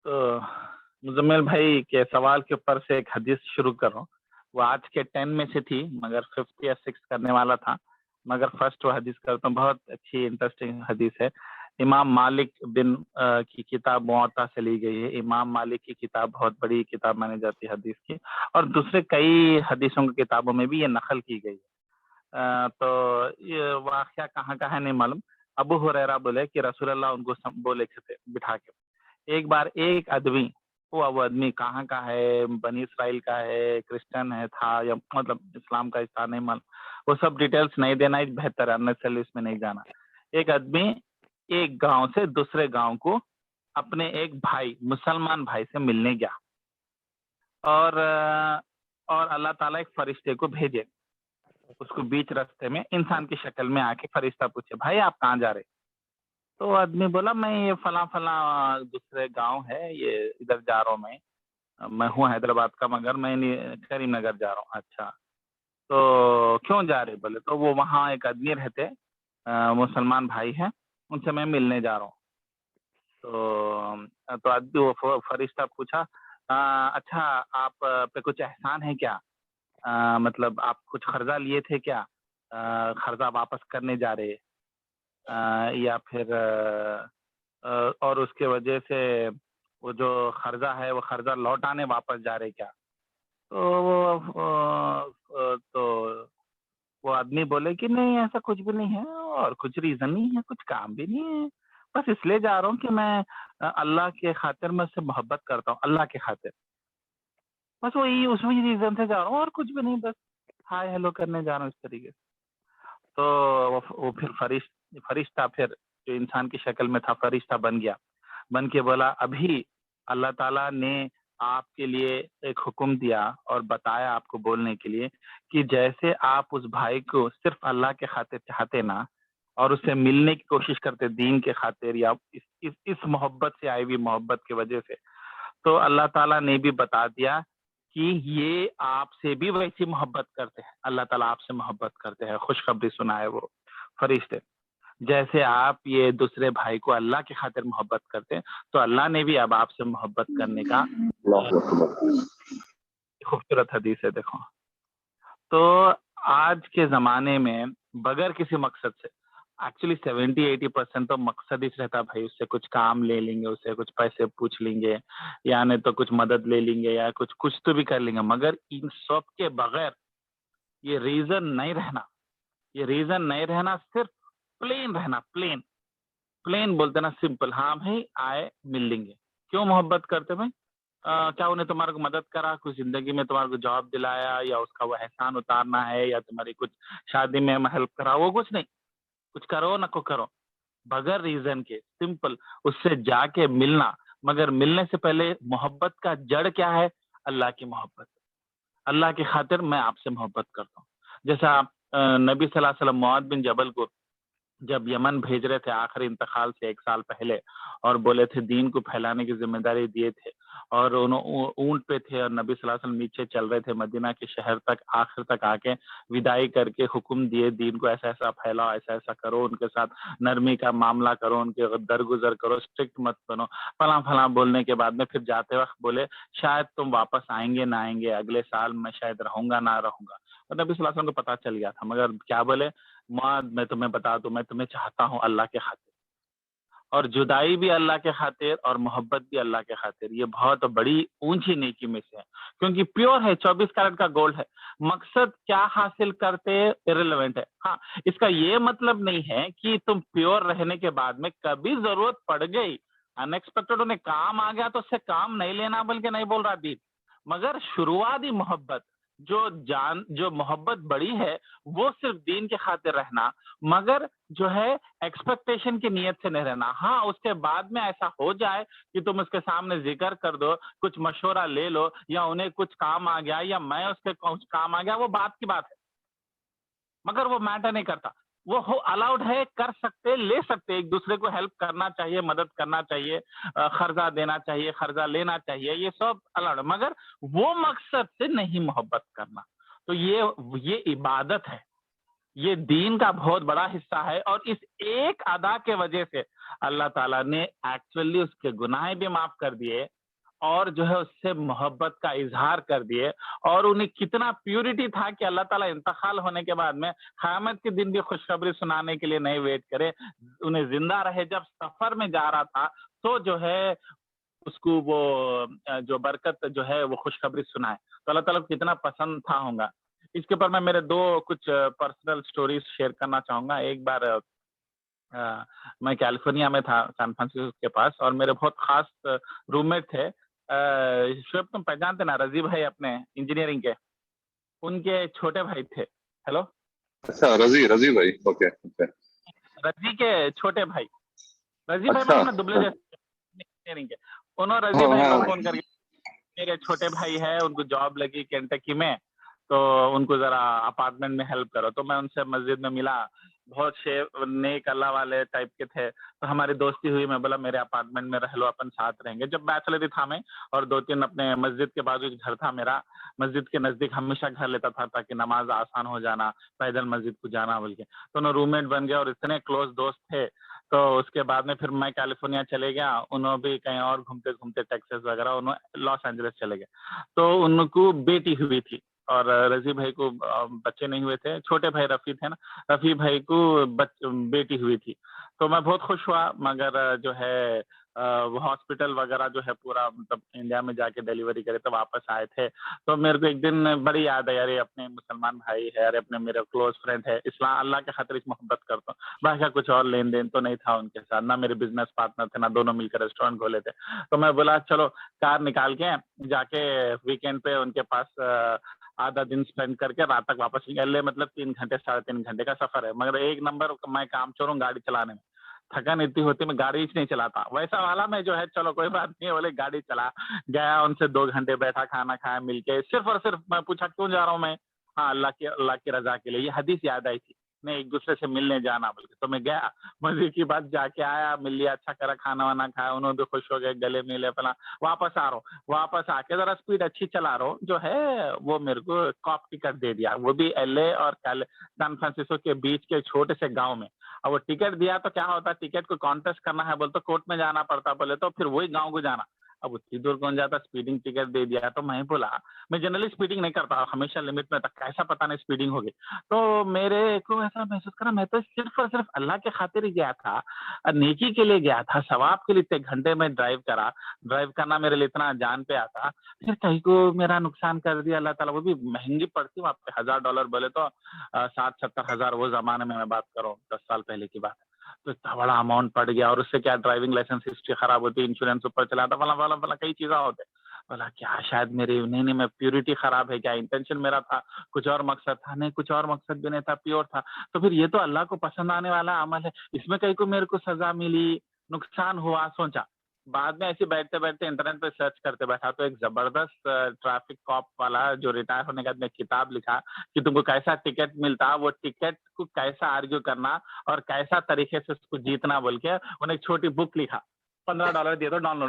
تو مزمل بھائی کے سوال کے اوپر سے ایک حدیث شروع کر رہا ہوں. وہ آج کے 10 میں سے تھی مگر 50 یا 6 کرنے والا تھا، مگر فرسٹ وہ حدیث کرتا ہوں. بہت اچھی انٹرسٹنگ حدیث ہے. امام مالک بن کی کتاب موطا سے لی گئی ہے. امام مالک کی کتاب بہت بڑی کتاب مانی جاتی ہے حدیث کی، اور دوسرے کئی حدیثوں کی کتابوں میں بھی یہ نقل کی گئی ہے. تو یہ واقعہ کہاں کا ہے نہیں معلوم. ابو ہریرہ بولے کہ رسول اللہ ان کو بولے تھے بٹھا کے، ایک بار ایک آدمی، وہ آدمی کہاں کا ہے، بنی اسرائیل کا ہے، کرسچن ہے تھا، یا مطلب اسلام کا حصہ نہیں معلوم، وہ سب ڈیٹیلز نہیں دینا ہی بہتر ہے، انیسری اس میں نہیں جانا. ایک آدمی ایک گاؤں سے دوسرے گاؤں کو اپنے ایک بھائی، مسلمان بھائی سے ملنے گیا، اور اللہ تعالیٰ ایک فرشتے کو بھیجے اس کو بیچ راستے میں انسان کی شکل میں آ کے فرشتہ پوچھے بھائی آپ کہاں جا رہے؟ تو آدمی بولا میں یہ فلاں فلاں دوسرے گاؤں ہے، یہ ادھر جا رہا ہوں، میں ہوں حیدرآباد کا مگر میں کریم نگر جا رہا ہوں. اچھا تو کیوں جا رہے؟ بولے تو وہ وہاں ایک آدمی رہتے، مسلمان بھائی ہیں، ان سے میں ملنے جا رہا ہوں. تو آدمی وہ فرشتہ پوچھا اچھا آپ پہ کچھ احسان ہے کیا؟ مطلب آپ کچھ قرضہ لیے تھے کیا؟ قرضہ واپس کرنے جا رہے، یا پھر اور اس کے وجہ سے وہ جو قرضہ ہے وہ قرضہ لوٹانے واپس جا رہے کیا؟ تو وہ آدمی بولے کہ نہیں ایسا کچھ بھی نہیں ہے، اور کچھ ریزن نہیں ہے، کچھ کام بھی نہیں ہے، بس اس لیے جا رہا ہوں کہ میں اللہ کے خاطر میں اس سے محبت کرتا ہوں، اللہ کے خاطر، بس وہی اس میں ریزن سے جا رہا ہوں، اور کچھ بھی نہیں، بس ہائے ہیلو کرنے جا رہا ہوں اس طریقے سے. تو وہ پھر فرشتہ پھر جو انسان کی شکل میں تھا فرشتہ بن گیا، بن کے بولا ابھی اللہ تعالیٰ نے آپ کے لیے ایک حکم دیا اور بتایا آپ کو بولنے کے لیے کہ جیسے آپ اس بھائی کو صرف اللہ کے خاطر چاہتے نا، اور اس سے ملنے کی کوشش کرتے دین کے خاطر، یا اس محبت سے آئی ہوئی محبت کی وجہ سے، تو اللہ تعالیٰ نے بھی بتا دیا کہ یہ آپ سے بھی ویسی محبت کرتے ہیں، اللہ تعالیٰ آپ سے محبت کرتے ہیں. خوشخبری سنائے وہ فرشتے، جیسے آپ یہ دوسرے بھائی کو اللہ کی خاطر محبت کرتے ہیں تو اللہ نے بھی اب آپ سے محبت کرنے کا خوبصورت حدیث ہے. دیکھو تو آج کے زمانے میں بغیر کسی مقصد سے، ایکچولی 70-80% تو مقصد ہی رہتا بھائی، اس سے کچھ کام لے لیں گے، اس سے کچھ پیسے پوچھ لیں گے، یا نہیں تو کچھ مدد لے لیں گے، یا کچھ تو بھی کر لیں گے، مگر ان سب کے بغیر یہ ریزن نہیں رہنا، صرف پلین رہنا، پلین بولتے نا، سمپل، ہاں بھائی آئے مل لیں گے. کیوں محبت کرتے بھائی؟ کیا انہیں تمہارے کو مدد کرا، کچھ زندگی میں تمہارے کو جاب دلایا، یا اس کا وہ احسان اتارنا ہے، یا تمہاری کچھ شادی میں ہیلپ کرا، وہ کچھ نہیں، کچھ کرو نہ کو کرو، بغیر ریزن کے سمپل اس سے جا کے ملنا. مگر ملنے سے پہلے محبت کا جڑ کیا ہے؟ اللہ کی محبت، اللہ کی خاطر میں آپ سے محبت کرتا ہوں. جیسا نبی صلی اللہ علیہ وسلم معاذ بن جبل کو جب یمن بھیج رہے تھے آخری انتقال سے 1 سال پہلے، اور بولے تھے دین کو پھیلانے کی ذمہ داری دیے تھے، اور اونٹ پہ تھے، اور نبی صلی اللہ علیہ وسلم نیچے چل رہے تھے مدینہ کے شہر تک، آخر تک آ کے وداعی کر کے حکم دیے دین کو ایسا ایسا پھیلاؤ، ایسا ایسا کرو، ان کے ساتھ نرمی کا معاملہ کرو، ان کے درگزر کرو، اسٹرکٹ مت بنو، فلاں فلاں بولنے کے بعد میں پھر جاتے وقت بولے شاید تم واپس آئیں گے نہ آئیں گے، اگلے سال میں شاید رہوں گا نہ رہوں گا. اور نبی صلی اللہ علیہ وسلم کو پتہ چل گیا تھا، مگر کیا بولے معاذ میں تمہیں بتا دوں میں تمہیں چاہتا ہوں اللہ کے خاطر، اور جدائی بھی اللہ کے خاطر، اور محبت بھی اللہ کے خاطر. یہ بہت بڑی اونچی نیکی میں سے ہے، کیونکہ پیور ہے، 24 کیرٹ کا گولڈ ہے. مقصد کیا حاصل کرتے irrelevant ہے. ہاں اس کا یہ مطلب نہیں ہے کہ تم پیور رہنے کے بعد میں کبھی ضرورت پڑ گئی، ان ایکسپیکٹڈ انہیں کام آ گیا تو اس سے کام نہیں لینا، بلکہ نہیں بول رہا دین، مگر شروعاتی محبت جو محبت بڑی ہے وہ صرف دین کے خاطر رہنا، مگر جو ہے ایکسپیکٹیشن کی نیت سے نہیں رہنا. ہاں اس کے بعد میں ایسا ہو جائے کہ تم اس کے سامنے ذکر کر دو، کچھ مشورہ لے لو، یا انہیں کچھ کام آ گیا، یا میں اس کے کچھ کام آ گیا، وہ بات کی بات ہے، مگر وہ میٹر نہیں کرتا. وہ الاؤڈ ہے، کر سکتے، لے سکتے، ایک دوسرے کو ہیلپ کرنا چاہیے، مدد کرنا چاہیے، قرضہ دینا چاہیے، قرضہ لینا چاہیے، یہ سب الاؤڈ ہے، مگر وہ مقصد سے نہیں محبت کرنا. تو یہ عبادت ہے، یہ دین کا بہت بڑا حصہ ہے، اور اس ایک ادا کے وجہ سے اللہ تعالیٰ نے ایکچولی اس کے گناہ بھی معاف کر دیے اور جو ہے اس سے محبت کا اظہار کر دیے, اور انہیں کتنا پیورٹی تھا کہ اللہ تعالیٰ انتقال ہونے کے بعد میں قیامت کے دن بھی خوشخبری سنانے کے لیے نہیں ویٹ کرے, انہیں زندہ رہے. جب سفر میں جا رہا تھا تو جو ہے اس کو وہ جو برکت جو ہے وہ خوشخبری سنائے, تو اللہ تعالیٰ کو کتنا پسند تھا ہوگا. اس کے اوپر میں میرے دو کچھ پرسنل سٹوریز شیئر کرنا چاہوں گا. ایک بار میں کیلیفورنیا میں تھا, سان فرانسسکو کے پاس, اور میرے بہت خاص روم میٹ تھے. شعیب تم پہچانتے نا رضی بھائی اپنے انجینئرنگ کے, ان کے چھوٹے بھائی تھے. ہیلو, اچھا رضی بھائی, اوکے. رضی کے چھوٹے بھائی, رضی بھائی اچھا, مطلب نا دبلے جیسے انجینئرنگ کے, انہوں رضی بھائی کو فون کر کے, میرے چھوٹے بھائی ہے ان کو جاب لگی کینٹکی میں, تو ان کو ذرا اپارٹمنٹ میں ہیلپ کرو. تو میں ان سے مسجد میں ملا, بہت نیک اللہ والے ٹائپ کے تھے, تو ہماری دوستی ہوئی. میں بولا میرے اپارٹمنٹ میں رہ لو, اپن ساتھ رہیں گے. جب بیچلر تھا میں, اور 2-3 اپنے مسجد کے بازو گھر تھا میرا, مسجد کے نزدیک ہمیشہ گھر لیتا تھا تاکہ نماز آسان ہو جانا, پیدل مسجد کو جانا بول کے. تو انہوں روم میٹ بن گیا اور اتنے کلوز دوست تھے. تو اس کے بعد میں پھر میں کیلیفورنیا چلے گیا, انہوں بھی کہیں اور گھومتے گھومتے ٹیکساس وغیرہ انہوں لاس اینجلس چلے گئے. تو ان کو بیٹی ہوئی تھی, اور رضی بھائی کو بچے نہیں ہوئے تھے. چھوٹے بھائی رفیع تھے نا, رفیع بھائی کو بیٹی ہوئی تھی. تو میں بہت خوش ہوا, مگر جو ہے وہ ہاسپٹل وغیرہ جو ہے پورا مطلب انڈیا میں جا کے ڈیلیوری کرے تو واپس آئے تھے. تو میرے کو ایک دن بڑی یاد ہے, ارے اپنے مسلمان بھائی ہے, ارے اپنے میرے کلوز فرینڈ ہے, اسلام اللہ کے خاطر اس محبت کرتا ہوں. باقی کچھ اور لین دین تو نہیں تھا ان کے ساتھ, نہ میرے بزنس پارٹنر تھے, نہ دونوں مل کر ریسٹورینٹ کھولے تھے. تو میں بولا چلو کار نکال کے جا کے ویکینڈ پہ ان کے پاس آدھا دن اسپینڈ کر کے رات تک واپس نکل لے. مطلب 3 گھنٹے 3.5 گھنٹے کا سفر ہے, مگر ایک نمبر میں کام چور ہوں گاڑی چلانے میں, تھکن اتنی ہوتی میں گاڑی نہیں چلاتا. ویسا والا میں جو ہے چلو کوئی بات نہیں, بولے گاڑی چلا گیا, ان سے 2 گھنٹے بیٹھا, کھانا کھایا مل کے, صرف اور صرف میں پوچھا کیوں جا رہا ہوں میں, ہاں اللہ کی رضا کے لیے. یہ حدیث یاد آئی تھی, نہیں ایک دوسرے سے ملنے جانا بول کے. تو میں گیا, مزے کی بات, جا کے آیا, مل لیا, اچھا کرا, کھانا وانا کھایا, انہوں بھی خوش ہو گئے, گلے ملے پلا. واپس آ رہا ہوں, واپس آ کے ذرا اسپیڈ اچھی چلا رہا ہوں, جو ہے وہ میرے کو کاپ ٹکٹ دے دیا, وہ بھی ایل اے اور سان فرانسسکو کے بیچ کے چھوٹے سے گاؤں میں. اور وہ ٹکٹ دیا تو کیا ہوتا, ٹکٹ کو کانٹیسٹ کرنا ہے بولے تو کورٹ میں جانا پڑتا, بولے تو پھر وہی گاؤں کو جانا. اب اتنی دور کون جاتا, اسپیڈنگ ٹکٹ دے دیا. تو میں بولا, میں جنرلی اسپیڈنگ نہیں کرتا, ہمیشہ لمٹ میں تک, کیسا پتا نہیں اسپیڈنگ ہوگی. تو میرے کو ایسا محسوس کرا, میں تو صرف اور صرف اللہ کے خاطر ہی گیا تھا, نیکی کے لیے گیا تھا, ثواب کے لیے. 1 گھنٹے میں ڈرائیو کرنا میرے لیے اتنا جان پہ آتا, پھر کہیں کو میرا نقصان کر دیا اللہ تعالیٰ. وہ بھی مہنگی پڑتی ہوں آپ پہ, $1000 بولے تو 60-70 ہزار, وہ زمانے میں بات کروں 10 سال پہلے کی بات. تو اتنا بڑا اماؤنٹ پڑ گیا, اور اس سے کیا ڈرائیونگ لائسنس ہسٹری خراب ہوتی, انشورنس اوپر چلا تھا, فلاں کئی چیزیں ہوتے. بولا کیا شاید میری نہیں میں پیورٹی خراب ہے کیا, انٹینشن میرا تھا کچھ اور مقصد تھا, نہیں کچھ اور مقصد بھی نہیں تھا, پیور تھا. تو پھر یہ تو اللہ کو پسند آنے والا عمل ہے, اس میں کہیں کو میرے کو سزا ملی, نقصان ہوا. سوچا بعد میں ایسے بیٹھتے بیٹھتے انٹرنیٹ پہ سرچ کرتے بیٹھا, تو ایک زبردست ٹریفک کاپ والا جو ریٹائر ہونے کے بعد میں کتاب لکھا کہ تم کو کیسا ٹکٹ ملتا, وہ ٹکٹ کو کیسا آرگیو کرنا اور کیسا طریقے سے اس کو جیتنا بول کے انہوں نے ایک چھوٹی بک لکھا. $15 دے دو, ڈاؤن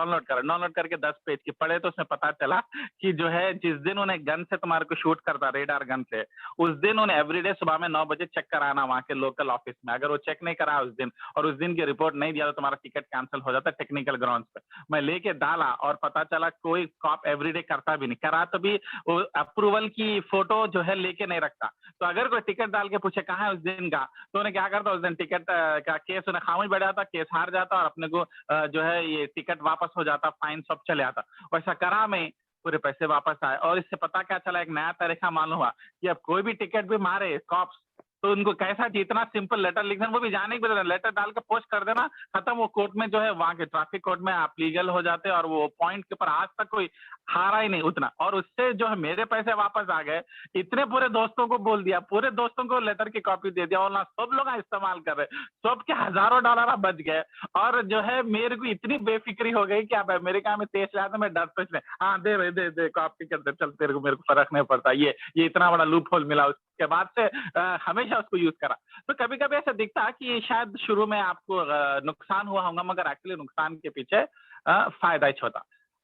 لوڈ کر کے 10 پیج کی پڑھے. تو اس میں پتا چلا کہ جو ہے جس دن انہیں گن سے تمہارے کو شوٹ کرتا, ریڈار گن سے, اس دن انہیں ایوری ڈے صبح میں 9 بجے چیک کرانا وہاں کے لوکل آفس میں. اگر وہ چیک نہیں کرا اس دن اور اس دن کی رپورٹ نہیں دیا تو تمہارا ٹکٹ کینسل ہو جاتا ٹیکنیکل گراؤنڈ پہ. میں لے کے ڈالا اور پتا چلا کوئی کاپ ایوری ڈے کرتا بھی نہیں, کرا تو بھی اپروول کی فوٹو جو ہے لے کے نہیں رکھتا. تو اگر کوئی ٹکٹ ڈال کے پوچھے کہاں ہے اس دن کا, تو انہیں کیا کرتا, اس دن ٹکٹ کا کیس انہیں خاموش بیٹھ جاتا, کیس ہار جاتا, اور اپنے کو جو ہے یہ ٹکٹ واپس ہو جاتا, فائن سب چلے آتا. ویسا کرا میں, پورے پیسے واپس آئے. اور اس سے پتا کیا چلا, ایک نیا طریقہ معلوم ہوا کہ اب کوئی بھی ٹکٹ بھی مارے کاپس, تو ان کو کیسا جتنا سمپل لیٹر لکھ دینا, وہ بھی جانے کے بعد لیٹر ڈال کے پوسٹ کر دینا, ختم. وہ کورٹ میں جو ہے وہاں کے ٹریفک کورٹ میں آپ لیگل ہو جاتے, اور وہ پوائنٹ کے اوپر آج تک کوئی ہارا ہی نہیں اتنا. اور اس سے جو ہے میرے پیسے واپس آ گئے. اتنے پورے دوستوں کو بول دیا, پورے دوستوں کو لیٹر کی کاپی دے دیا, اور سب لوگ استعمال کر رہے, سب کے ہزاروں ڈالر بچ گئے. اور جو ہے میرے کو اتنی بے فکری ہو گئی کہ اب امریکہ میں تیز لاتا, میں ڈر پہ ہاں دے کاپی کر دے, چل تیرے کو میرے کو فرق نہیں پڑتا. یہ اتنا بڑا لوپ ہول ملا, اس کے بعد سے ہمیشہ اس کو یوز کرا. تو کبھی کبھی ایسا دکھتا کہ شاید شروع میں آپ کو نقصان ہوا ہوگا, مگر ایکچولی نقصان کے پیچھے فائدہ ہی ہوتا.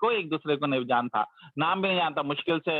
کوئی ایک دوسرے کو نہیں جانتا, نام بھی نہیں جانتا, مشکل سے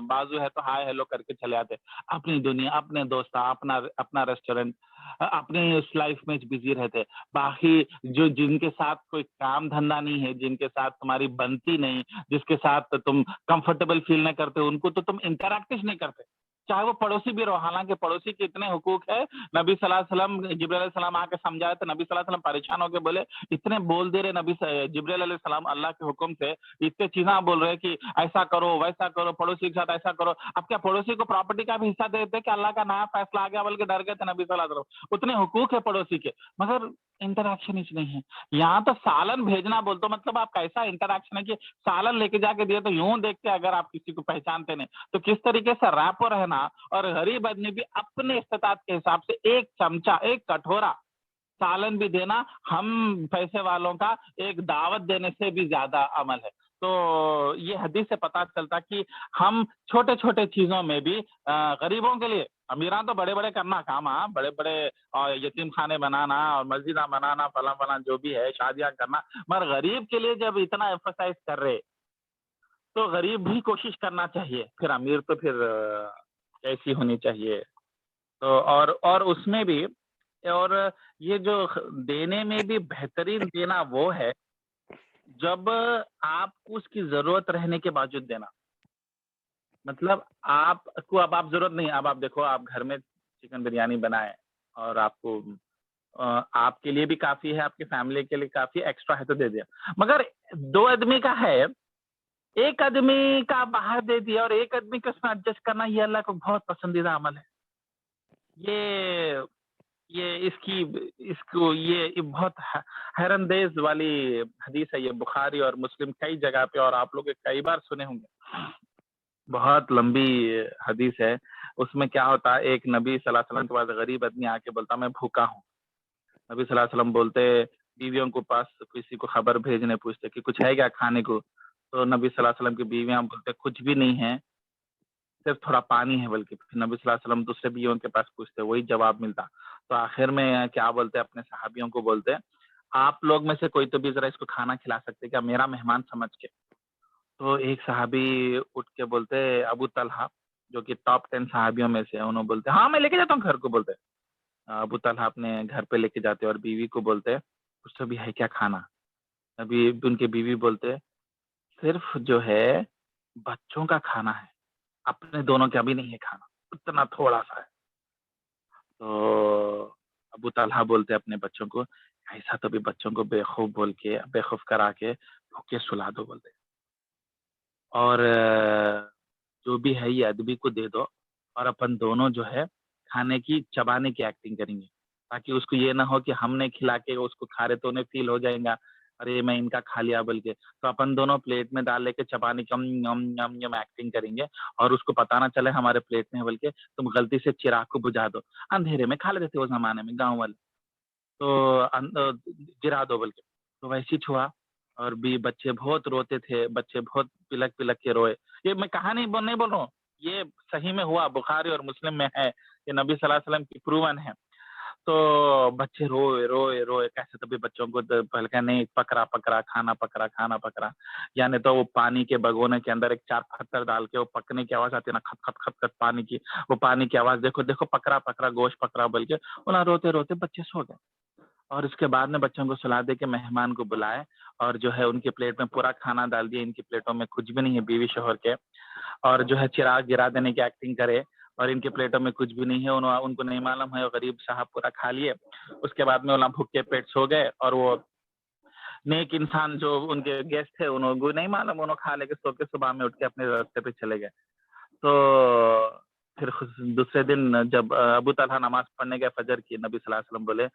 بازو ہے تو ہائے ہیلو کر کے چلے آتے, اپنی دنیا, اپنے دوست, اپنا ریسٹورینٹ, اپنی اس لائف میں بزی رہتے. باقی جو جن کے ساتھ کوئی کام دھندا نہیں ہے, جن کے ساتھ تمہاری بنتی نہیں, جس کے ساتھ تم کمفرٹیبل فیل نہیں کرتے, ان کو تو تم انٹریکٹ نہیں کرتے, چاہے وہ پڑوسی بھی رہو. حالانکہ پڑوسی کے اتنے حقوق ہے. نبی صلی اللہ علیہ وسلم, جبرائیل علیہ السلام آ کے سمجھائے تو نبی صلی اللہ علیہ وسلم پریشان ہو کے بولے, اتنے بول دے رہے نبی جبرائیل علیہ السلام اللہ کے حکم سے, اتنے چیزاں بول رہے کہ ایسا کرو ویسا کرو, پڑوسی کے ساتھ ایسا کرو. اب کیا پڑوسی کو پراپرٹی کا بھی حصہ دیتے کہ اللہ کا نیا فیصلہ آ گیا بلکہ ڈر گئے تھے نبی صلی اللہ علیہ وسلم. اتنے حقوق ہے پڑوسی کے, مگر انٹریکشن ہی نہیں ہے. یہاں تو سالن بھیجنا بولتے, مطلب آپ کیسا انٹریکشن ہے کہ سالن لے کے جا کے دیے تو یوں دیکھتے اگر آپ کسی کو پہچانتے نہیں تو کس طریقے سے ریپو رہنا. اور غریب آدمی بھی اپنے استطاعت کے حساب سے ایک چمچہ, ایک کٹورا سالن بھی دینا ہم پیسے والوں کا ایک دعوت دینے سے بھی زیادہ عمل ہے. تو یہ حدیث سے پتہ چلتا کہ ہم چھوٹے چھوٹے چیزوں میں بھی غریبوں کے لیے, امیران تو بڑے بڑے کرنا کام, بڑے بڑے یتیم خانے بنانا اور مسجدیں بنانا فلاں فلاں جو بھی ہے, شادیاں کرنا, مگر غریب کے لیے جب اتنا ایمفسائز کر رہے تو غریب بھی کوشش کرنا چاہیے. پھر امیر تو پھر کیسی ہونی چاہیے. تو اور اس میں بھی, اور یہ جو دینے میں بھی بہترین دینا وہ ہے جب آپ کو اس کی ضرورت رہنے کے باوجود دینا. مطلب آپ کو اب آپ ضرورت نہیں, اب آپ دیکھو آپ گھر میں چکن بریانی بنائے اور آپ کو آپ کے لیے بھی کافی ہے, آپ کی فیملی کے لیے کافی, ایکسٹرا ہے تو دے دیا. مگر 2 آدمی کا ہے, ایک آدمی کا باہر دے دیا اور ایک آدمی کا اس میں ایڈجسٹ کرنا, یہ اللہ کو بہت پسندیدہ عمل ہے. یہ اس کو یہ بہت حیرانگیز والی حدیث ہے. یہ بخاری اور مسلم کئی جگہ پہ, اور آپ لوگ کئی بار سنے ہوں گے, بہت لمبی حدیث ہے. اس میں کیا ہوتا, ایک نبی صلی اللہ علیہ وسلم کے پاس غریب آدمی آ کے بولتا میں بھوکا ہوں. نبی صلی اللہ علیہ وسلم بولتے, بیویوں کو پاس کسی کو خبر بھیجنے پوچھتے کہ کچھ ہے کیا کھانے کو, تو نبی صلی اللہ علیہ وسلم کی بیویاں بولتے کچھ بھی نہیں ہے, صرف تھوڑا پانی ہے. بلکہ نبی صلی اللہ علیہ وسلم دوسرے بیویوں کے پاس پوچھتے, وہی جواب ملتا. تو آخر میں کیا بولتے, اپنے صحابیوں کو بولتے, آپ لوگ میں سے کوئی تو بھی ذرا اس کو کھانا کھلا سکتے کیا, میرا مہمان سمجھ کے. تو ایک صحابی اٹھ کے بولتے, ابو طلحہ جو کہ ٹاپ 10 صحابیوں میں سے, انہوں بولتے ہاں میں لے کے جاتا ہوں گھر کو. بولتے ابو طلحہ اپنے گھر پہ لے کے جاتے اور بیوی کو بولتے کچھ تو بھی ہے کیا کھانا. ابھی ان کے بیوی بولتے صرف جو ہے بچوں کا کھانا ہے, اپنے دونوں کا بھی نہیں ہے کھانا, اتنا تھوڑا سا ہے. تو ابو طلحہ بولتے اپنے بچوں کو, ایسا تو بھی بچوں کو بےخوف بول کے, بےخوف کرا کے بھوکے سلا دو. بولتے اور جو بھی ہے یہ ادبی کو دے دو, اور اپن دونوں جو ہے کھانے کی چبانے کی ایکٹنگ کریں گے, تاکہ اس کو یہ نہ ہو کہ ہم نے کھلا کے اس کو کھا رہے تو انہیں فیل ہو جائے گا ارے میں ان کا کھا لیا بلکہ. تو اپن دونوں پلیٹ میں ڈال لے کے چبانے کی یم ایکٹنگ کریں گے, اور اس کو پتہ نہ چلے ہمارے پلیٹ میں, بلکہ تم غلطی سے چراغ کو بجھا دو. اندھیرے میں کھا لیتے تھے اس زمانے میں گاؤں والے, تو گرا دو بلکہ. تو ویسے چھوا, اور بھی بچے بہت روتے تھے, بچے بہت پلک پلک کے روئے. یہ میں کہانی نہیں بول رہا ہوں, یہ صحیح میں ہوا, بخاری اور مسلم میں ہے, یہ نبی صلی اللہ علیہ وسلم کی پروون ہے. تو بچے روئے روئے روئے, کیسے تو بھی بچوں کو بلکہ نہیں, پکڑا پکڑا کھانا پکڑا, کھانا پکڑا, یعنی تو وہ پانی کے بگونے کے اندر ایک 4 پتھر ڈال کے وہ پکنے کی آواز آتی ہے نا, خط خط خط خط پانی کی, وہ پانی کی آواز دیکھو دیکھو, پکڑا پکڑا گوشت پکڑا, بلکہ انہیں روتے روتے بچے سو گئے. اور اس کے بعد میں بچوں کو سلا دے کے مہمان کو بلائے, اور جو ہے ان کی پلیٹ میں پورا کھانا ڈال دیا, ان کی پلیٹوں میں کچھ بھی نہیں ہے بیوی شوہر کے, اور جو ہے چراغ گرا دینے کی ایکٹنگ کرے, اور ان کے پلیٹوں میں کچھ بھی نہیں ہے, ان کو نہیں معلوم ہے, غریب صاحب پورا کھا لیے. اس کے بعد میں انہیں بھوکے پیٹ سو گئے, اور وہ نیک انسان جو ان کے گیسٹ تھے انہوں کو نہیں معلوم, انہوں کھا لے کے سو کے صبح میں اٹھ کے اپنے راستے پہ چلے گئے. تو پھر دوسرے دن جب ابو طلحہ نماز پڑھنے گئے فجر کی, نبی صلی اللہ علیہ وسلم بولے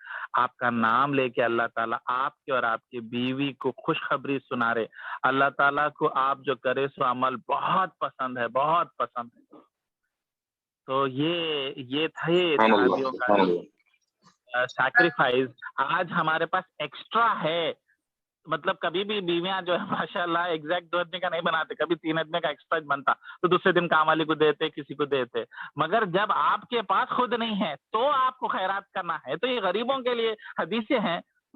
آپ کا نام لے کے اللہ تعالیٰ آپ کے اور آپ کی بیوی کو خوشخبری سنا رہے, اللہ تعالیٰ کو آپ جو کرے سو عمل بہت پسند ہے, بہت پسند ہے. تو یہ تھے صحابیوں کا جو سیکریفائز. آج ہمارے پاس ایکسٹرا ہے, مطلب کبھی بھی بیویاں جو ہے ماشاء اللہ ایگزیکٹ 2 آدمی کا نہیں بناتے, کبھی 3 آدمی کا ایکسٹرا بنتا تو دوسرے دن کام والی کو دیتے, کسی کو دیتے. مگر جب آپ کے پاس خود نہیں ہے تو آپ کو خیرات کرنا ہے, تو یہ غریبوں کے لیے حدیثیں ہیں.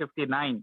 59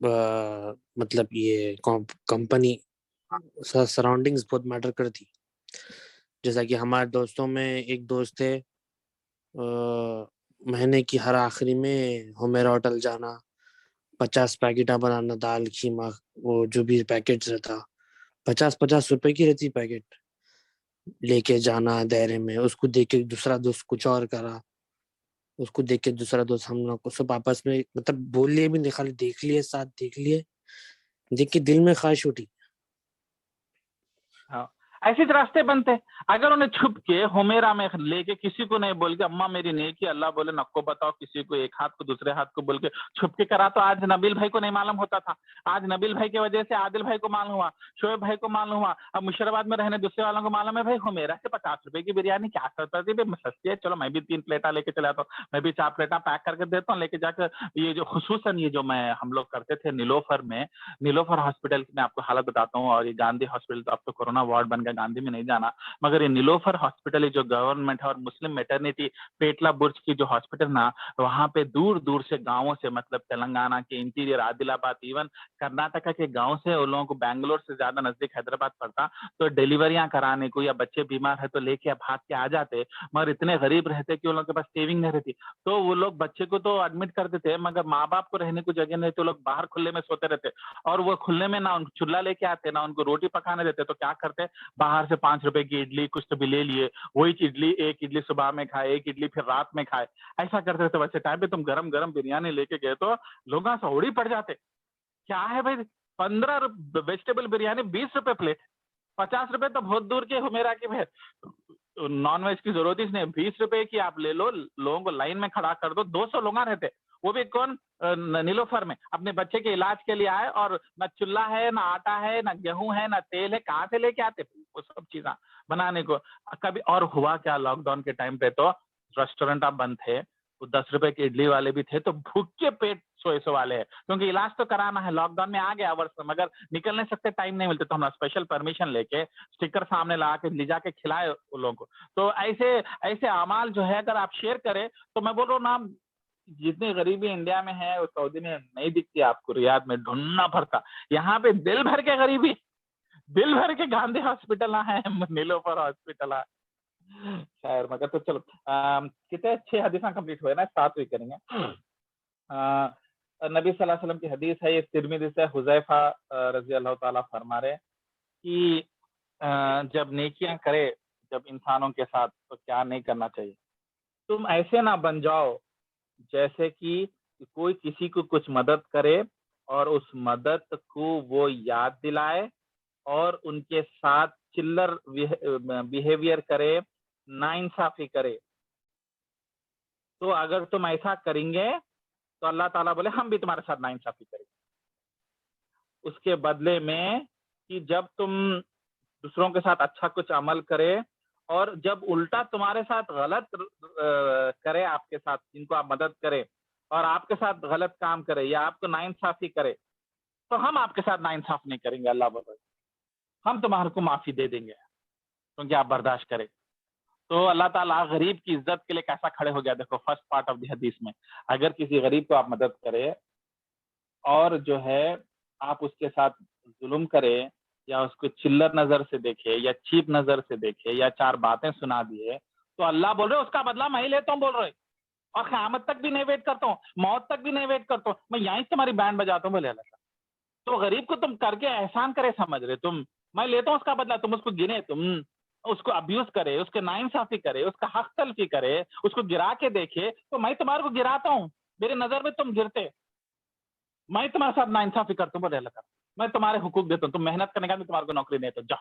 مطلب یہ کمپنی سراؤنڈنگز بہت میٹر کرتی. جیسا کہ ہمارے دوستوں میں ایک دوست تھے، مہینے کی ہر آخری میں ہمیرا ہوٹل جانا، 50 پیکٹاں بنانا، دال قیمہ وہ جو بھی پیکٹ رہتا 50 روپے کی رہتی پیکٹ، لے کے جانا دائرے میں. اس کو دیکھ کے دوسرا دوست کچھ اور کرا، اس کو دیکھ کے دوسرا دوست، ہم لوگ کو سب آپس میں مطلب بول لیے بھی نہیں، خالی دیکھ لیے، ساتھ دیکھ لیے، دیکھ کے دل میں خواہش اٹھی. ہاں ایسے راستے بنتے. اگر انہیں چھپ کے ہمیرا میں لے کے کسی کو نہیں بول کے اما میری نیکی اللہ بولے نکو بتاؤ، کسی کو ایک ہاتھ کو دوسرے ہاتھ کو بول کے چھپ کے کرا تو آج نبیل بھائی کو نہیں معلوم ہوتا تھا. آج نبیل بھائی کی وجہ سے عادل بھائی کو معلوم ہوا، شعیب بھائی کو معلوم ہوا، اب مشرباد میں رہنے دوسرے والوں کو معلوم ہے بھائی ہمیرا سے 50 روپے کی بریانی کیا کرتا تھی سستی ہے، چلو میں بھی 3 پلیٹاں لے کے چلا آتا ہوں، میں بھی 4 پلیٹاں پیک کر کے دیتا ہوں لے کے جا کر. یہ جو خصوصاً یہ جو ہم لوگ کرتے تھے نیلوفر میں، نیلوفر ہاسپٹل کی میں آپ کو حالت بتاتا ہوں، اور یہ گاندھی ہاسپٹل تو اب تو کورونا وارڈ بن گیا، گاندھی میں نہیں جانا، مگر یہ نیلوفر ہاسپٹل جو گورنمنٹ ہے اور مسلم میٹرنیٹی پیٹلا برج کی جو ہاسپٹل نا، وہاں پہ دور دور سے گاؤں سے، مطلب تلنگانہ کے انٹیریئر، عادل آباد، ایون کرناٹکا کے گاؤں سے ان لوگوں کو بنگلور سے زیادہ نزدیک حیدرآباد پڑتا، تو ڈیلیوریاں کرانے کو یا بچے بیمار ہے تو لے کے بھاگ کے آ جاتے، مگر اتنے غریب رہتے کہ ان لوگوں کے پاس سیونگ نہیں رہتی، تو وہ لوگ بچے کو تو ایڈمٹ کر دیتے مگر ماں باپ کو رہنے کو جگہ نہیں، تو لوگ باہر کھلے میں سوتے رہتے، اور وہ کھلے میں نہ ان کو چولہا لے کے آتے، نہ ان کو روٹی پکانے دیتے، تو کیا کرتے باہر سے 5 روپے کی اڈلی کچھ تو بھی لے لیے، وہی اڈلی، ایک اڈلی صبح میں کھائے، ایک اڈلی پھر رات میں کھائے، ایسا کرتے رہتے. ویسے ٹائم پہ تم گرم گرم بریانی لے کے گئے تو لوگوں سے اوڑی پڑ جاتے. کیا ہے بھائی 15 ویجیٹیبل بریانی 20 روپے پلیٹ، 50 روپے تو بہت دور کے میرا کہ نان ویج کی ضرورت ہی نہیں، 20 روپے کی آپ لے لو، لوگوں کو لائن میں کھڑا کر دو، 200 لوگ رہتے، وہ بھی کون نیلوفر میں اپنے بچے کے علاج کے لیے آئے، اور نہ چولہا ہے، نہ آٹا ہے، نہ گیہوں ہے، نہ تیل ہے، کہاں سے لے کے آتے وہ سب چیزاں بنانے کو. کبھی اور ہوا کیا لاک ڈاؤن کے ٹائم پہ تو ریسٹورینٹ اب بند تھے، وہ 10 روپے کی اڈلی والے بھی تھے، تو بھوک کے پیٹ سو والے ہیں، کیونکہ علاج تو کرانا ہے، لاک ڈاؤن میں آ گیا ورس، مگر نکل نہیں سکتے، ٹائم نہیں ملتے، تو ہم اسپیشل پرمیشن لے کے اسٹیکر سامنے لگا کے لے جا کے کھلائے ان لوگوں کو. تو ایسے اعمال جو ہے اگر آپ شیئر کریں تو میں بول رہا ہوں نا، جتنی غریبی انڈیا میں ہے سعودی میں نہیں دکھتی آپ کو، ریاض میں ڈھونڈنا پڑتا، یہاں پہ دل بھر کے غریبی، دل بھر کے گاندھی ہاسپٹل ہے، نیلوفر ہاسپٹل ہے خیر. مگر تو چلو کتنے 6 حدیثاں کمپلیٹ ہوئے نا، 7 بھی کریں گے. نبی صلی اللہ علیہ وسلم کی حدیث ہے، یہ ترمذی سے، حذیفہ رضی اللہ تعالیٰ فرما رہے کہ جب نیکیاں کرے جب انسانوں کے ساتھ تو کیا نہیں کرنا چاہیے، تم ایسے نہ بن جاؤ جیسے کہ کوئی کسی کو کچھ مدد کرے اور اس مدد کو وہ یاد دلائے اور ان کے ساتھ چلر بیہیویئر کرے، ناانصافی کرے. تو اگر تم ایسا کریں گے تو اللہ تعالیٰ بولے ہم بھی تمہارے ساتھ ناانصافی کریں گے، اس کے بدلے میں کہ جب تم دوسروں کے ساتھ اچھا کچھ عمل کرے اور جب الٹا تمہارے ساتھ غلط کرے، آپ کے ساتھ جن کو آپ مدد کرے اور آپ کے ساتھ غلط کام کرے یا آپ کو ناانصافی کرے، تو ہم آپ کے ساتھ ناانصاف نہیں کریں گے، اللہ بولے ہم تمہارے کو معافی دے دیں گے کیونکہ آپ برداشت کریں. تو اللہ تعالیٰ غریب کی عزت کے لیے کیسا کھڑے ہو گیا، دیکھو فرسٹ پارٹ آف دی حدیث میں، اگر کسی غریب کو آپ مدد کرے اور جو ہے آپ اس کے ساتھ ظلم کرے یا اس کو چلر نظر سے دیکھے یا چیپ نظر سے دیکھے یا 4 باتیں سنا دیے، تو اللہ بول رہے اس کا بدلہ میں ہی لیتا ہوں، بول رہے، اور قیامت تک بھی نہیں ویٹ کرتا ہوں، موت تک بھی نہیں ویٹ کرتا ہوں، میں یہیں سے تمہاری بینڈ بجاتا ہوں، بولے اللہ. تو غریب کو تم کر کے احسان کرے سمجھ رہے تم، میں لیتا ہوں اس کا بدلہ، تم اس کو گنے، تم اس کو ابیوز کرے، اس کے ناانصافی کرے، اس کا حق تلفی کرے، اس کو گرا کے دیکھے، تو میں تمہارے کو گراتا ہوں، میرے نظر میں تم گرتے، میں تمہارے ساتھ ناانصافی کرتا ہوں، بولے اللہ کا، میں تمہارے حقوق دیتا ہوں، تم محنت کرنے کا بھی تمہارے کو نوکری نہیں تو جا،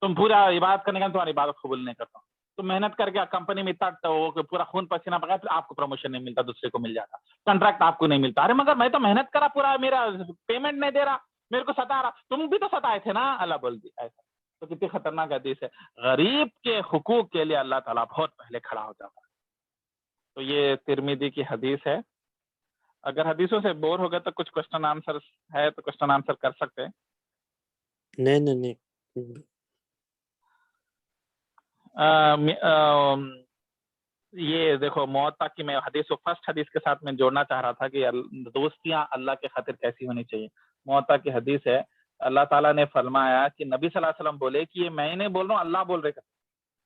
تم پورا عبادت کرنے کا تمہاری عبادت قبول نہیں کرتا ہوں، تم محنت کر کے کمپنی میں اتنا پورا خون پسینہ بغیر پھر آپ کو پروموشن نہیں ملتا، دوسرے کو مل جاتا، کنٹریکٹ آپ کو نہیں ملتا، ارے مگر میں تو محنت کرا پورا، میرا پیمنٹ نہیں دے رہا، میرے کو ستا رہا، تم بھی تو ستائے تھے نا، اللہ بول دی ایسا. تو کتنی خطرناک حدیث ہے، غریب کے حقوق کے لیے اللہ تعالیٰ بہت پہلے کھڑا ہو جاتا ہے. تو یہ ترمذی کی حدیث ہے. اگر حدیثوں سے بور ہو گئے تو کچھ کوشچن آنسر ہے تو کوشچن آنسر کر سکتے ہیں. نہیں یہ دیکھو موتا کی میں حدیث کو فرسٹ حدیث کے ساتھ میں جوڑنا چاہ رہا تھا کہ دوستیاں اللہ کے خاطر کیسی ہونی چاہیے. موتا کی حدیث ہے, اللہ تعالیٰ نے فرمایا کہ نبی صلی اللہ علیہ وسلم بولے کہ یہ میں نہیں بول رہا ہوں, اللہ بول رہے.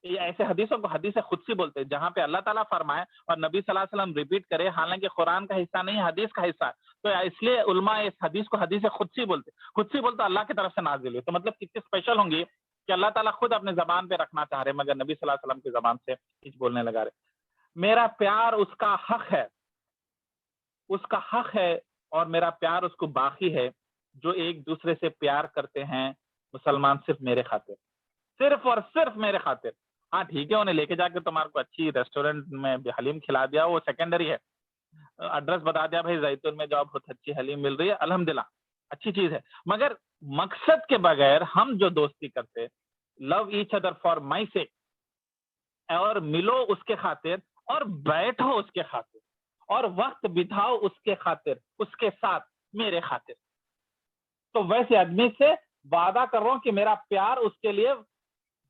یہ ایسے حدیثوں کو حدیث خدسی بولتے ہیں جہاں پہ اللہ تعالیٰ فرمائے اور نبی صلی اللہ علیہ وسلم ریپیٹ کرے, حالانکہ قرآن کا حصہ نہیں, حدیث کا حصہ ہے. تو اس لیے علماء اس حدیث کو حدیث خدسی بولتے. خدسی بولتے اللہ کی طرف سے نازل ہوئی, تو مطلب کتنی اسپیشل ہوں گی کہ اللہ تعالیٰ خود اپنے زبان پہ رکھنا چاہ رہے مگر نبی صلی اللہ علیہ وسلم کی زبان سے کچھ بولنے لگا رہے. میرا پیار اس کا حق ہے, اس کا حق ہے, اور میرا پیار اس کو باقی ہے جو ایک دوسرے سے پیار کرتے ہیں مسلمان صرف میرے خاطر, صرف اور صرف میرے خاطر. ہاں ٹھیک ہے, انہیں لے کے جا کے تمہارے کو اچھی ریسٹورینٹ میں حلیم کھلا دیا, وہ سیکنڈری ہے. ایڈریس بتا دیا بھائی زیتون میں جاؤ, بہت اچھی حلیم مل رہی ہے, الحمدللہ اچھی چیز ہے. مگر مقصد کے بغیر ہم جو دوستی کرتے, love each other for my sake, اور ملو اس کے خاطر, اور بیٹھو اس کے خاطر, اور وقت بتاؤ اس کے خاطر, اس کے ساتھ میرے خاطر, تو ویسے آدمی سے وعدہ کر رہا ہوں کہ میرا پیار اس کے لیے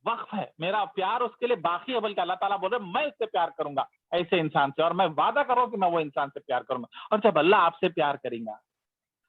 وقف ہے, میرا پیار اس کے لیے باقی ہے, بلکہ اللہ تعالیٰ بول رہے میں اس سے پیار کروں گا ایسے انسان سے, اور میں وعدہ کر رہا ہوں کہ میں وہ انسان سے پیار کروں گا. اور جب اللہ آپ سے پیار کریں گا,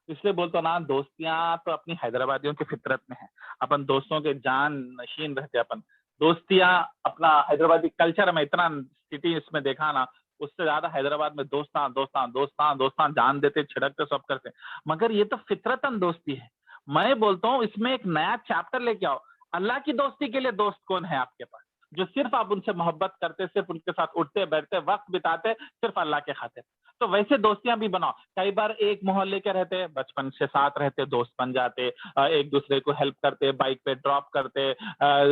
اس لیے بولتا ہوں نا, دوستیاں تو اپنی حیدرآبادیوں کی فطرت میں ہیں, اپن دوستوں کے جان نشین رہتے. اپن دوستیاں اپنا حیدرآبادی کلچر میں اتنا سٹی اس میں دیکھا نا, اس سے زیادہ حیدرآباد میں دوستاں دوستاں دوستاں دوستاں جان دیتے, چھڑکتے, سب کرتے. مگر یہ تو فطرتاً دوستی ہے. میں بولتا ہوں اس میں ایک نیا چیپٹر لے کے آؤ. اللہ کی دوستی کے لیے دوست کون ہے آپ کے پاس, جو صرف آپ ان سے محبت کرتے, صرف ان کے ساتھ اٹھتے بیٹھتے, وقت بتاتے صرف اللہ کے خاطر. تو ویسے دوستیاں بھی بناؤ. کئی بار ایک محلے کے رہتے, بچپن سے ساتھ رہتے, دوست بن جاتے, ایک دوسرے کو ہیلپ کرتے, بائک پہ ڈراپ کرتے,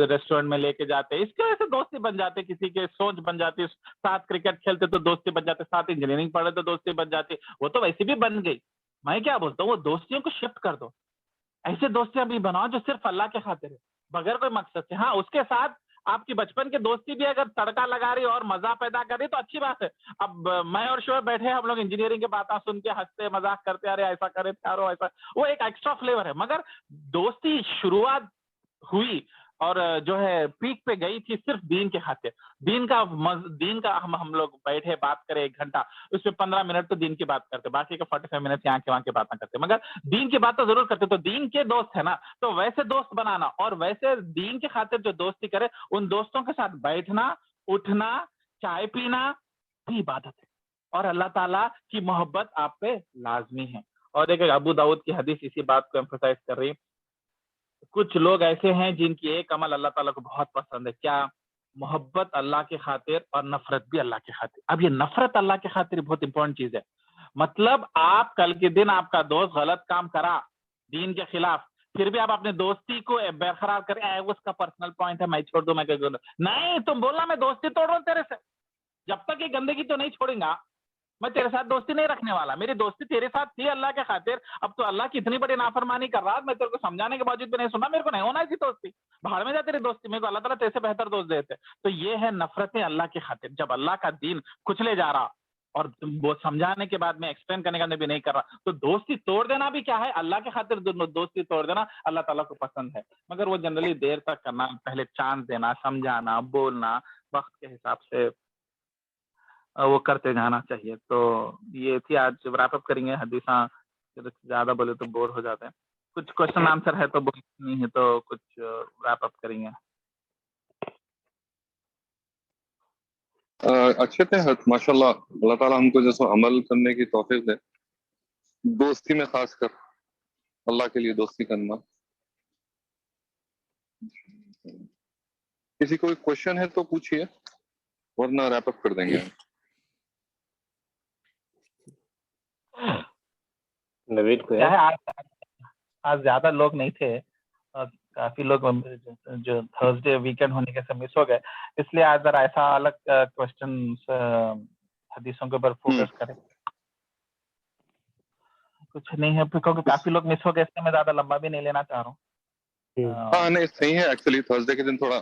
ریسٹورینٹ میں لے کے جاتے, اس کی وجہ سے دوستی بن جاتے. کسی کے سوچ بن جاتی, ساتھ کرکٹ کھیلتے تو دوستی بن جاتے, ساتھ انجینئرنگ پڑھے تو دوستی بن جاتی. وہ تو ویسے بھی بن گئی. میں کیا بولتا ہوں, وہ دوستیوں کو شفٹ کر دو. ایسے دوستیاں بھی بناؤ جو صرف اللہ کے خاطر ہے, بغیر کوئی مقصد سے. ہاں اس کے ساتھ آپ کی بچپن کی دوستی بھی اگر تڑکا لگا رہی اور مزہ پیدا کر رہی تو اچھی بات ہے. اب میں اور شعیب بیٹھے, ہم لوگ انجینئرنگ کی باتیں سن کے ہنستے مذاق کرتے, ارے ایسا کرے پیارو ایسا, وہ ایک ایکسٹرا فلیور ہے. مگر دوستی شروعات ہوئی اور جو ہے پیک پہ گئی تھی صرف دین کے خاطر. دین کا ہم لوگ بیٹھے بات کرے 1 گھنٹہ, اس میں 15 منٹ تو دین کی بات کرتے, باقی کے 45 منٹ یہاں کے وہاں کی باتیں کرتے, مگر دین کی بات تو ضرور کرتے. تو دین کے دوست ہے نا, تو ویسے دوست بنانا, اور ویسے دین کے خاطر جو دوستی کرے, ان دوستوں کے ساتھ بیٹھنا, اٹھنا, چائے پینا بھی عبادت ہے, اور اللہ تعالیٰ کی محبت آپ پہ لازمی ہے. اور ایک ابو داؤد کی حدیث اسی بات کو ایمفسائز کر رہی. کچھ لوگ ایسے ہیں جن کی ایک عمل اللہ تعالیٰ کو بہت پسند ہے, کیا؟ محبت اللہ کے خاطر اور نفرت بھی اللہ کے خاطر. اب یہ نفرت اللہ کے خاطر بہت امپورٹنٹ چیز ہے. مطلب آپ کل کے دن آپ کا دوست غلط کام کرا دین کے خلاف, پھر بھی آپ اپنے دوستی کو برقرار کریں, اس کا پرسنل پوائنٹ ہے, میں چھوڑ دوں, میں نہیں, تم بولنا میں دوستی توڑ رہا ہوں تیرے سے, جب تک یہ گندگی تو نہیں چھوڑیں گا میں تیرے ساتھ دوستی نہیں رکھنے والا. میری دوستی تیرے ساتھ تھی اللہ کے خاطر, اب تو اللہ کی اتنی بڑی نافرمانی کر رہا, میں تیرے کو سمجھانے کے باوجود بھی نہیں سنا, میرے کو نہیں ہونا ایسی دوستی, باہر میں جا تیری دوستی, میرے کو اللہ تعالیٰ تیرے سے بہتر دوست دیتے. تو یہ ہے نفرتیں اللہ کی خاطر, جب اللہ کا دین کچلے جا رہا اور وہ سمجھانے کے بعد میں ایکسپلین کرنے کا بھی نہیں کر رہا, تو دوستی توڑ دینا بھی کیا ہے, اللہ کے خاطر دوستی توڑ دینا اللہ تعالیٰ کو پسند ہے. مگر وہ جنرلی دیر تک کرنا, پہلے چانس دینا, سمجھانا, بولنا, وقت کے حساب سے وہ کرتے جانا چاہیے. تو یہ تھی, آج ریپ اپ کریں گے. حدیثاں زیادہ بولے تو بور ہو جاتے ہیں, کچھ کوشچن آنسر ہے تو بول, نہیں ہے تو کچھ ریپ اپ کریں گے. اچھے تھے ماشاء اللہ. اللہ تعالیٰ ہم کو جیسا عمل کرنے کی توفیق دے, دوستی میں خاص کر اللہ کے لیے دوستی کرنا. کسی کوئی کوشچن ہے تو پوچھیے, ورنہ ریپ اپ کر دیں گے. نوید کو آج زیادہ لوگ نہیں تھے, کافی لوگ جو تھرسڈے ویکینڈ ہونے کے سے مس ہو گئے, اس لیے آج ذرا ایسا الگ کوشچن حدیثوں کے اوپر فوکس کریں. کچھ نہیں ہے کیونکہ کافی لوگ مس ہو گئے, اس لیے میں زیادہ لمبا بھی نہیں لینا چاہ رہا ہوں. ہاں نہیں صحیح ہے, ایکچولی تھرسڈے کے دن تھوڑا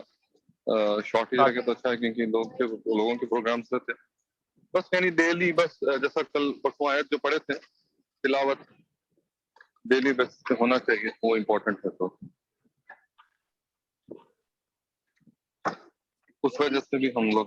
شارٹ ہی رکھے تو اچھا ہے, کیونکہ لوگوں کے پروگرامس رہتے بس, یعنی ڈیلی, بس جیسا کل پرسوں آیت جو پڑھے تھے تلاوت ڈیلی بیس سے ہونا چاہیے, وہ امپورٹنٹ ہے. تو اس وجہ سے بھی ہم لوگ